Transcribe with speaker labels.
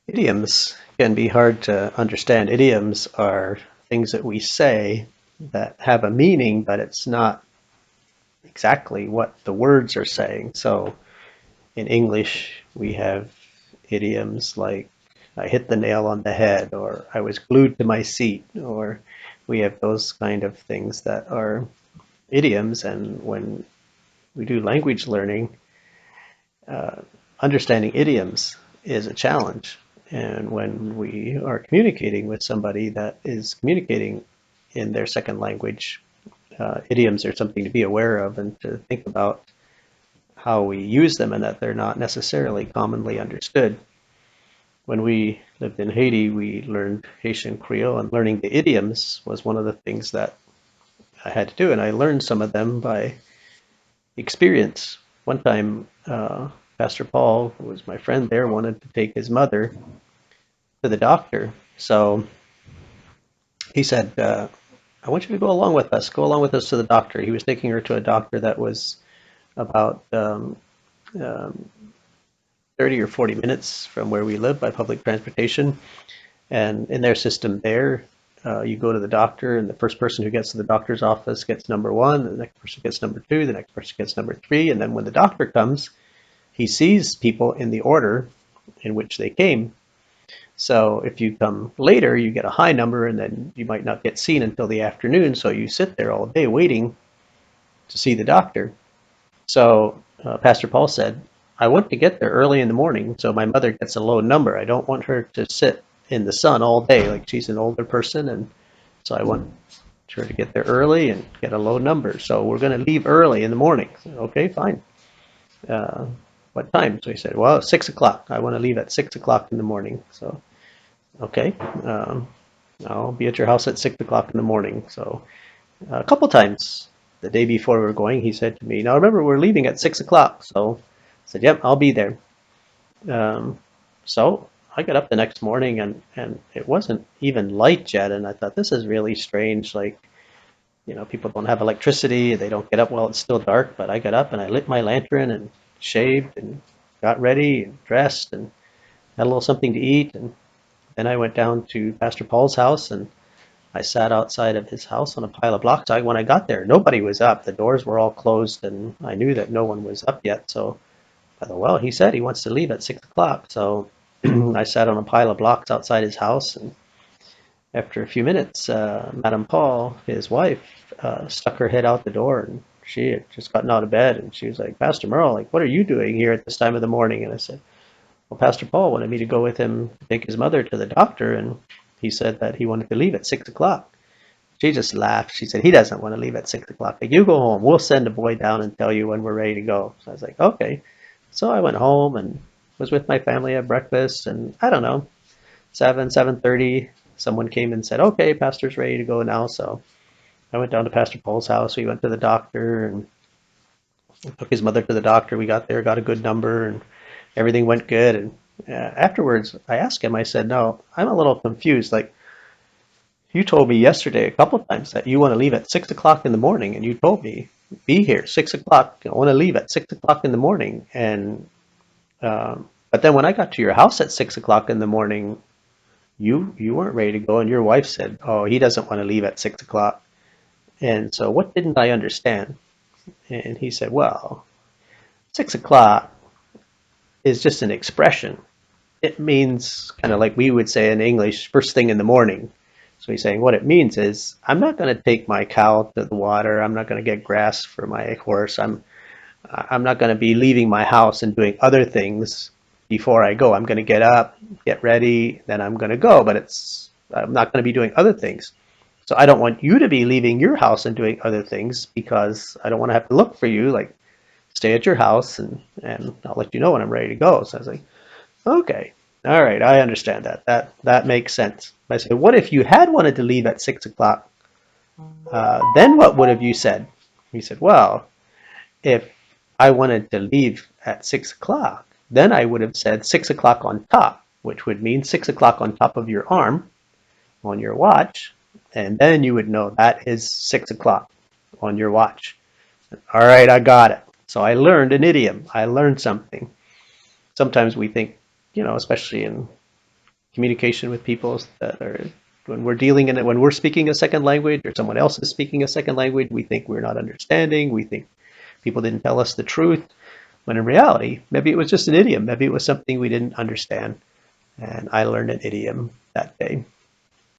Speaker 1: Idioms can be hard to understand. Idioms are things that we say that have a meaning, but it's not exactly what the words are saying. So in English, we have idioms like I hit the nail on the head, or I was glued to my seat, or we have those kind of things that are idioms. And when we do language learning, uh, understanding idioms is a challenge. And when we are communicating with somebody that is communicating in their second language, idioms are something to be aware of and to think about how we use them and that they're not necessarily commonly understood. When we lived in Haiti, we learned Haitian Creole, and learning the idioms was one of the things that I had to do. And I learned some of them by experience. One time, Pastor Paul, who was my friend there, wanted to take his mother to the doctor. So he said, I want you to go along with us. Go along with us to the doctor. He was taking her to a doctor that was about um, 30 or 40 minutes from where we live by public transportation. And in their system there, you go to the doctor, and the first person who gets to the doctor's office gets number one, the next person gets number two, the next person gets number three. And then when the doctor comes, he sees people in the order in which they came. So if you come later, you get a high number, and then you might not get seen until the afternoon. So you sit there all day waiting to see the doctor. So Pastor Paul said, I want to get there early in the morning so my mother gets a low number. I don't want her to sit in the sun all day. Like, she's an older person, and so I want her to get there early and get a low number. So we're going to leave early in the morning. I said, okay, fine. Uh, what time? So he said, well, 6 o'clock. I want to leave at 6 o'clock in the morning. So, okay, I'll be at your house at 6 o'clock in the morning. So a couple times the day before we were going, he said to me, now remember, we're leaving at 6 o'clock. So I said, yep, I'll be there. Um, so I got up the next morning, and it wasn't even light yet. And I thought, this is really strange. Like, people don't have electricity. They don't get up while it's still dark. But I got up and I lit my lantern and shaved and got ready and dressed and had a little something to eat. And then I went down to Pastor Paul's house, and I sat outside of his house on a pile of blocks. When I got there, nobody was up. The doors were all closed, and I knew that no one was up yet. So I thought, well, he said he wants to leave at 6 o'clock. So I sat on a pile of blocks outside his house, and after a few minutes, Madame Paul, his wife, stuck her head out the door, and she had just gotten out of bed, and she was like, Pastor Merle, like, what are you doing here at this time of the morning? And I said, well, Pastor Paul wanted me to go with him to take his mother to the doctor, and he said that he wanted to leave at 6 o'clock. She just laughed. She said, he doesn't want to leave at 6 o'clock. Like, you go home. We'll send a boy down and tell you when we're ready to go. So I was like, okay. So I went home and was with my family at breakfast. And I don't know, 7:30, someone came and said, okay, Pastor's ready to go now. So I went down to Pastor Paul's house. We went to the doctor and took his mother to the doctor. We got there, got a good number, and everything went good. And afterwards, I asked him, I said, no, I'm a little confused. Like, you told me yesterday a couple of times that you want to leave at 6 o'clock in the morning, and you told me, be here 6 o'clock. I want to leave at 6 o'clock in the morning. And but then when I got to your house at 6 o'clock in the morning, you weren't ready to go, and your wife said, "Oh, he doesn't want to leave at 6 o'clock." And so, what didn't I understand? And he said, "Well, 6 o'clock is just an expression. It means kind of like we would say in English, first thing in the morning." So he's saying what it means is I'm not going to take my cow to the water. I'm not going to get grass for my horse. I'm not going to be leaving my house and doing other things before I go. I'm going to get up, get ready, then I'm going to go. But I'm not going to be doing other things. So I don't want you to be leaving your house and doing other things because I don't want to have to look for you. Like, stay at your house, and I'll let you know when I'm ready to go. So I was like, okay, all right, I understand that. That makes sense. I said, what if you had wanted to leave at 6 o'clock? Then what would have you said? He said, well, if I wanted to leave at 6 o'clock, then I would have said 6 o'clock on top, which would mean 6 o'clock on top of your arm on your watch, and then you would know that is 6 o'clock on your watch. All right, I got it. So I learned an idiom. I learned something. Sometimes we think, especially in communication with people that are when we're dealing in it, when we're speaking a second language or someone else is speaking a second language, we think we're not understanding. We think people didn't tell us the truth. When in reality, maybe it was just an idiom. Maybe it was something we didn't understand. And I learned an idiom that day.